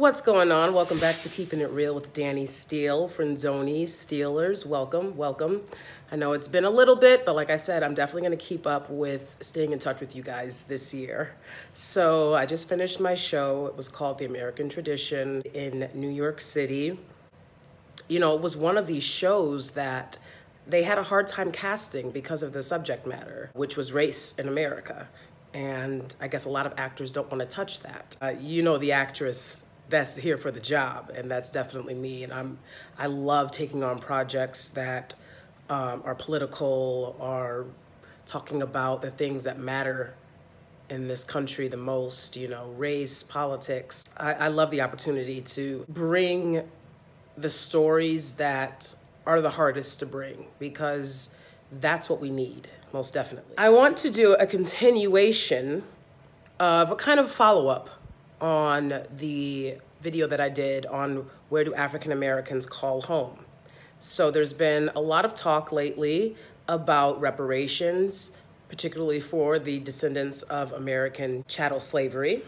What's going on? Welcome back to Keeping It Real with DanieSteel, Friendzonies, Steelers. Welcome, welcome. I know it's been a little bit, but like I said, I'm definitely going to keep up with staying in touch with you guys this year. So I just finished my show. It was called The American Tradition in New York City. You know, it was one of these shows that they had a hard time casting because of the subject matter, which was race in America. And I guess a lot of actors don't want to touch that. You know, the actress that's here for the job, and that's definitely me. And I love taking on projects that are political, are talking about the things that matter in this country the most, you know, race, politics. I love the opportunity to bring the stories that are the hardest to bring, because that's what we need, most definitely. I want to do a continuation of a kind of follow-up on the video that I did on where do African Americans call home. So there's been a lot of talk lately about reparations, particularly for the descendants of American chattel slavery.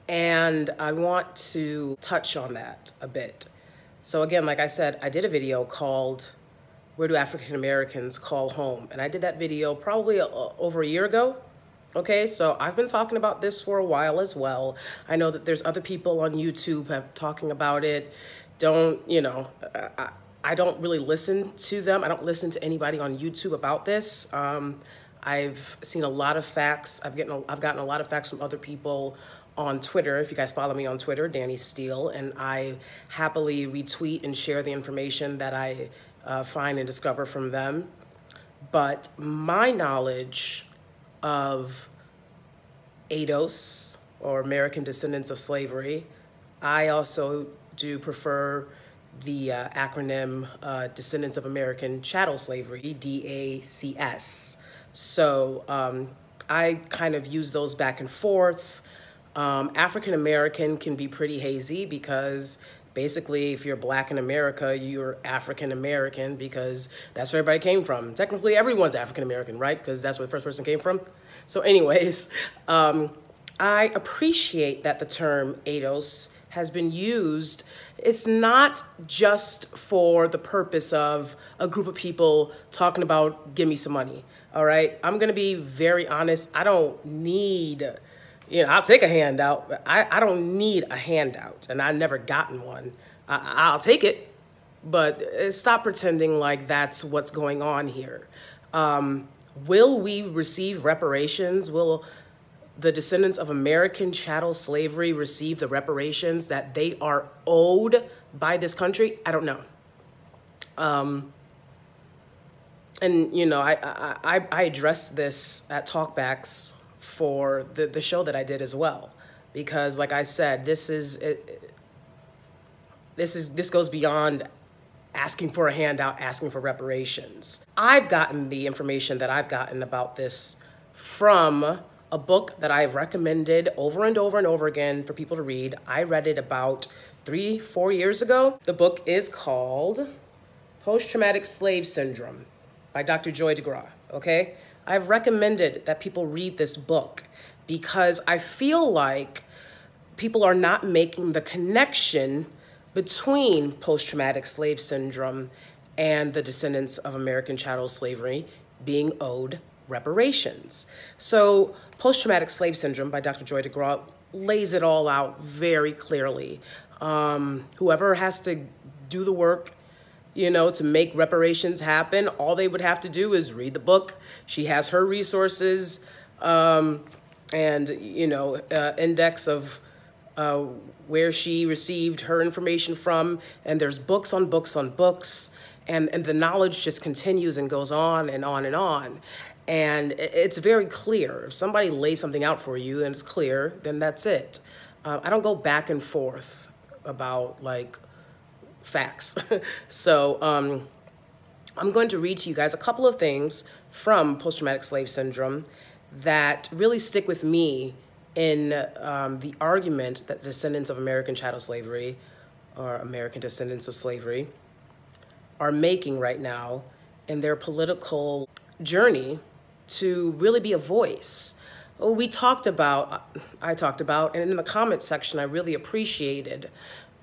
And I want to touch on that a bit. So again, like I said, I did a video called Where Do African Americans Call Home? And I did that video probably over a year ago. Okay, so I've been talking about this for a while as well. I know that there's other people on YouTube talking about it. I don't really listen to them. I don't listen to anybody on YouTube about this. I've seen a lot of facts. I've gotten a lot of facts from other people on Twitter. If you guys follow me on Twitter, DanieSteel, and I happily retweet and share the information that I find and discover from them. But my knowledge of ADOS, or American Descendants of Slavery, I also do prefer the acronym Descendants of American Chattel Slavery, DACS. So I kind of use those back and forth. African American can be pretty hazy because basically, if you're Black in America, you're African American because that's where everybody came from. Technically, everyone's African American, right? Because that's where the first person came from. So anyways, I appreciate that the term ADOS has been used. It's not just for the purpose of a group of people talking about, give me some money, all right? I'm gonna be very honest. I don't need, I'll take a handout, but I don't need a handout, and I've never gotten one. I'll take it, but stop pretending like that's what's going on here. Will we receive reparations? Will the descendants of American chattel slavery receive the reparations that they are owed by this country? I don't know. I addressed this at talkbacks for the show that I did as well, because like I said, this goes beyond asking for a handout, asking for reparations. I've gotten the information that I've gotten about this from a book that I've recommended over and over and over again for people to read. I read it about 3-4 years ago. The book is called Post-Traumatic Slave Syndrome by Dr. Joy DeGraw, okay? I've recommended that people read this book because I feel like people are not making the connection between post-traumatic slave syndrome and the descendants of American chattel slavery being owed reparations. So Post-Traumatic Slave Syndrome by Dr. Joy DeGraw lays it all out very clearly. Whoever has to do the work, to make reparations happen, all they would have to do is read the book. She has her resources and, index of where she received her information from. And there's books on books on books. And the knowledge just continues and goes on and on and on. And it's very clear. If somebody lays something out for you and it's clear, then that's it. I don't go back and forth about facts. So I'm going to read to you guys a couple of things from post-traumatic slave syndrome that really stick with me in the argument that descendants of American chattel slavery, or American descendants of slavery, are making right now in their political journey to really be a voice. I talked about, and in the comment section, I really appreciated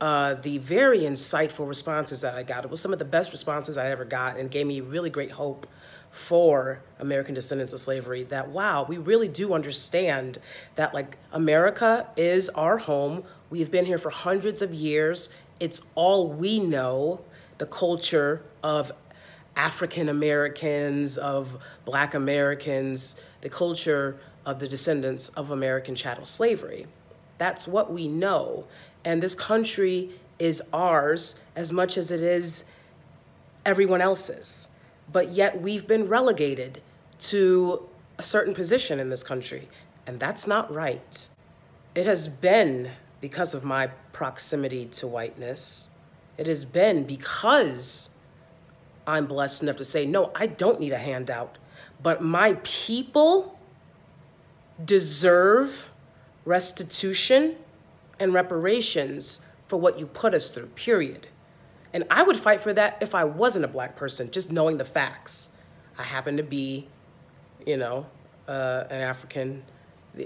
the very insightful responses that I got. It was some of the best responses I ever got and gave me really great hope for American descendants of slavery, that, wow, we really do understand that, like, America is our home. We've been here for hundreds of years. It's all we know, the culture of African Americans, of Black Americans, the culture of the descendants of American chattel slavery. That's what we know. And this country is ours as much as it is everyone else's. But yet we've been relegated to a certain position in this country, and that's not right. It has been because of my proximity to whiteness. It has been because I'm blessed enough to say, no, I don't need a handout, but my people deserve restitution and reparations for what you put us through, period. And I would fight for that if I wasn't a Black person, just knowing the facts. I happen to be, you know, a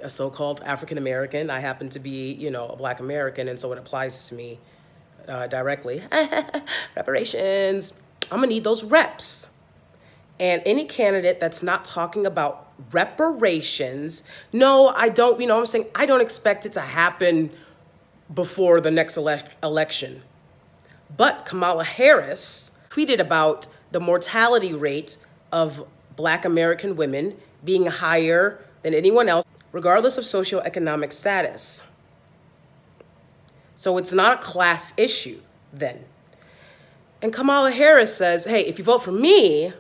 so-called African American. I happen to be, you know, a Black American, and so it applies to me directly. Reparations. I'm gonna need those reps. And any candidate that's not talking about reparations, no, I don't, you know what I'm saying? I don't expect it to happen before the next election. But Kamala Harris tweeted about the mortality rate of Black American women being higher than anyone else, regardless of socioeconomic status. So it's not a class issue then. And Kamala Harris says, hey, if you vote for me,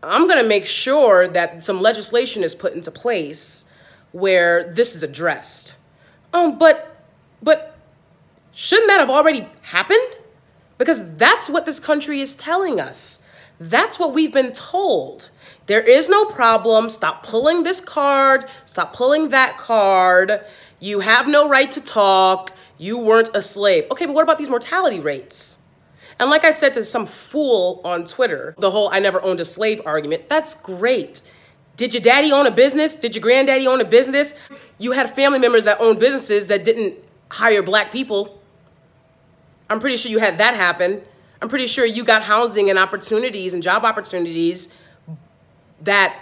I'm going to make sure that some legislation is put into place where this is addressed. But shouldn't that have already happened? Because that's what this country is telling us. That's what we've been told. There is no problem. Stop pulling this card. Stop pulling that card. You have no right to talk. You weren't a slave. Okay, but what about these mortality rates? And like I said to some fool on Twitter, the whole I never owned a slave argument, that's great. Did your daddy own a business? Did your granddaddy own a business? You had family members that owned businesses that didn't hire Black people. I'm pretty sure you had that happen. I'm pretty sure you got housing and opportunities and job opportunities that,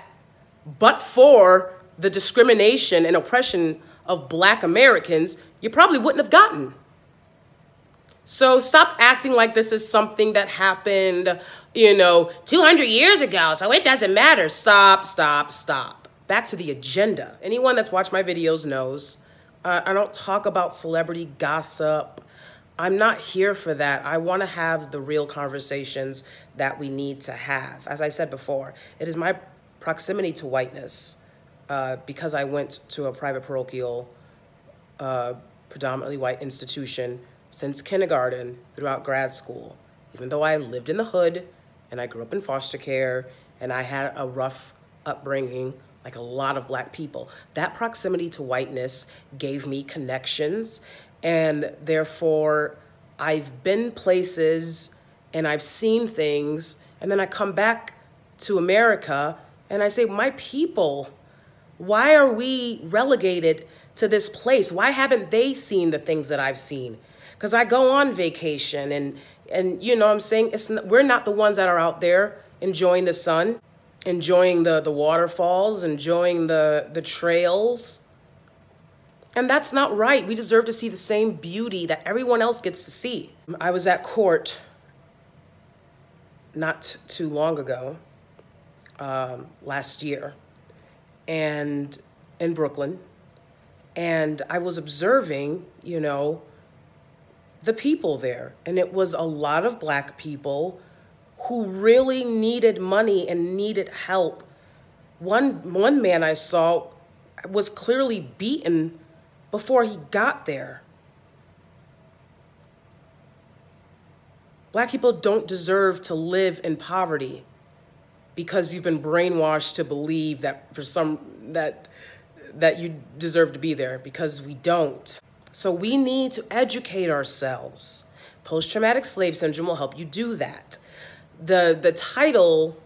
but for the discrimination and oppression of Black Americans, you probably wouldn't have gotten. So stop acting like this is something that happened, you know, 200 years ago, so it doesn't matter. Stop. Back to the agenda. Anyone that's watched my videos knows I don't talk about celebrity gossip. I'm not here for that. I want to have the real conversations that we need to have. As I said before, it is my proximity to whiteness because I went to a private parochial, predominantly white institution since kindergarten throughout grad school. Even though I lived in the hood and I grew up in foster care and I had a rough upbringing like a lot of Black people, that proximity to whiteness gave me connections. And therefore, I've been places and I've seen things, and then I come back to America and I say, my people, why are we relegated to this place? Why haven't they seen the things that I've seen? Because I go on vacation and you know what I'm saying? We're not the ones that are out there enjoying the sun, enjoying the waterfalls, enjoying the trails. And that's not right. We deserve to see the same beauty that everyone else gets to see. I was at court not too long ago, last year, and in Brooklyn, and I was observing, you know, the people there. And it was a lot of Black people who really needed money and needed help. One man I saw was clearly beaten before he got there. Black people don't deserve to live in poverty because you've been brainwashed to believe that that you deserve to be there, because we don't. So we need to educate ourselves. Post-traumatic slave syndrome will help you do that. The title,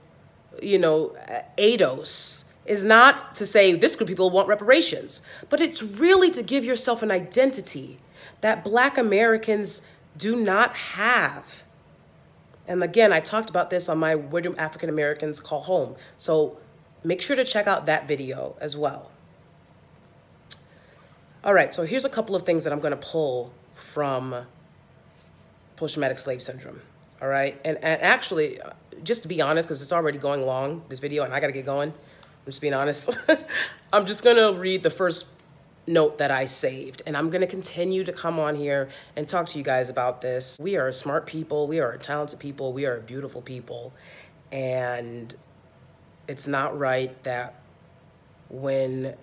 you know, ADOS, is not to say this group of people want reparations, but it's really to give yourself an identity that Black Americans do not have. And again, I talked about this on my Where Do African Americans Call Home? So make sure to check out that video as well. All right, so here's a couple of things that I'm gonna pull from post-traumatic slave syndrome, all right? And actually, just to be honest, because it's already going long, this video, and I gotta get going, I'm just being honest. I'm just gonna read the first note that I saved, and I'm gonna continue to come on here and talk to you guys about this. We are smart people, we are talented people, we are beautiful people, and it's not right that when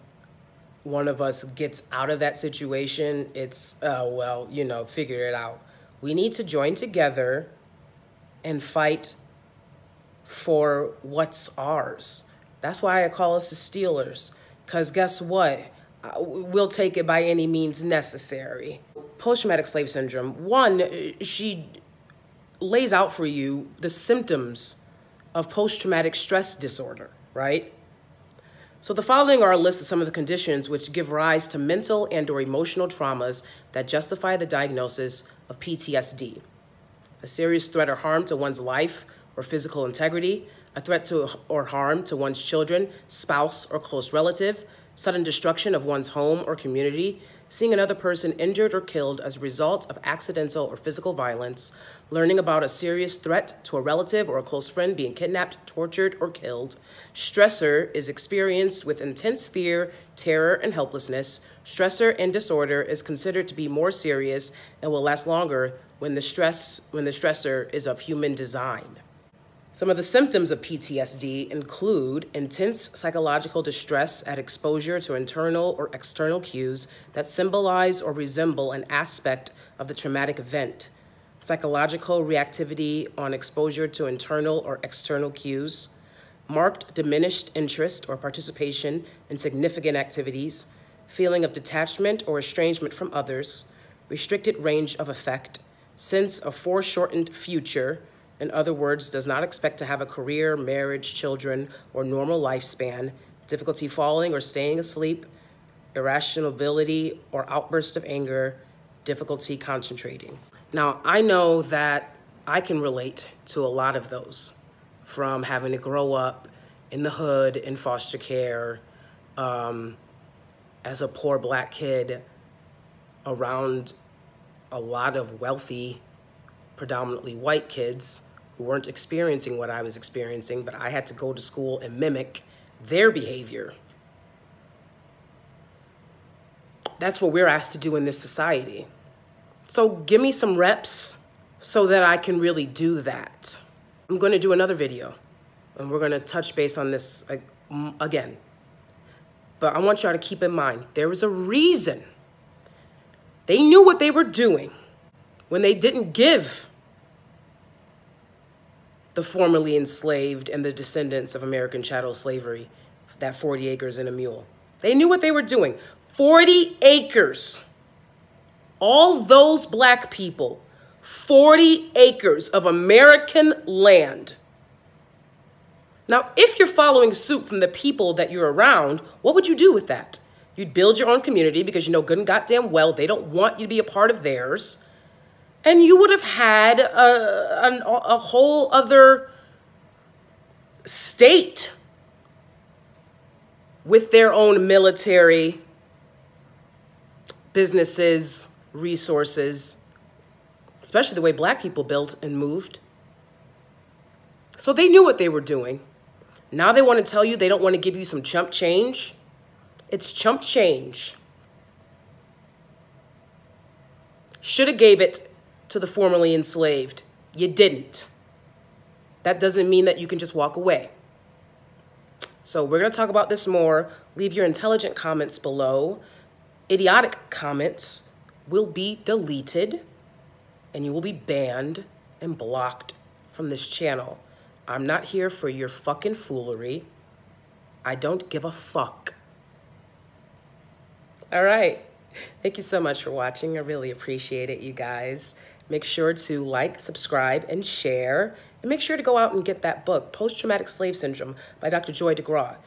one of us gets out of that situation, it's, well, you know, figure it out. We need to join together and fight for what's ours. That's why I call us the Steelers, because guess what? We'll take it by any means necessary. Post-traumatic slave syndrome, one, she lays out for you the symptoms of post-traumatic stress disorder, right? So the following are a list of some of the conditions which give rise to mental and/or emotional traumas that justify the diagnosis of PTSD. A serious threat or harm to one's life or physical integrity, a threat to or harm to one's children, spouse, or close relative, sudden destruction of one's home or community, seeing another person injured or killed as a result of accidental or physical violence, learning about a serious threat to a relative or a close friend being kidnapped, tortured, or killed. Stressor is experienced with intense fear, terror, and helplessness. Stressor and disorder is considered to be more serious and will last longer when the stressor is of human design. Some of the symptoms of PTSD include intense psychological distress at exposure to internal or external cues that symbolize or resemble an aspect of the traumatic event, psychological reactivity on exposure to internal or external cues, marked diminished interest or participation in significant activities, feeling of detachment or estrangement from others, restricted range of effect, sense of foreshortened future. In other words, does not expect to have a career, marriage, children, or normal lifespan, difficulty falling or staying asleep, irrationality or outburst of anger, difficulty concentrating. Now, I know that I can relate to a lot of those, from having to grow up in the hood in foster care, as a poor Black kid around a lot of wealthy, predominantly white kids who weren't experiencing what I was experiencing, but I had to go to school and mimic their behavior. That's what we're asked to do in this society. So give me some reps so that I can really do that. I'm going to do another video, and we're going to touch base on this again. But I want y'all to keep in mind, there was a reason. They knew what they were doing when they didn't give the formerly enslaved and the descendants of American chattel slavery that 40 acres and a mule. They knew what they were doing. 40 acres. All those Black people, 40 acres of American land. Now, if you're following suit from the people that you're around, what would you do with that? You'd build your own community because you know good and goddamn well they don't want you to be a part of theirs. And you would have had a whole other state with their own military, businesses, resources, especially the way Black people built and moved. So they knew what they were doing. Now they want to tell you they don't want to give you some chump change. It's chump change. Should have gave it to the formerly enslaved. You didn't. That doesn't mean that you can just walk away. So we're going to talk about this more. Leave your intelligent comments below. Idiotic comments will be deleted, and you will be banned and blocked from this channel. I'm not here for your fucking foolery. I don't give a fuck. All right. Thank you so much for watching. I really appreciate it, you guys. Make sure to like, subscribe, and share. And make sure to go out and get that book, Post-Traumatic Slave Syndrome by Dr. Joy DeGraw.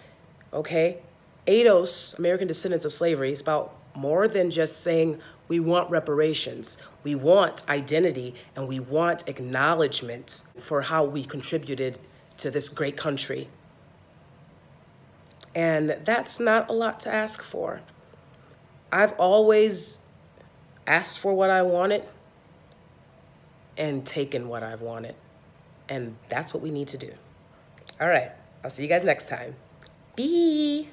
okay? ADOS, American Descendants of Slavery, is about more than just saying we want reparations. We want identity and we want acknowledgement for how we contributed to this great country. And that's not a lot to ask for. I've always asked for what I wanted and taken what I've wanted. And that's what we need to do. All right, I'll see you guys next time. Bye.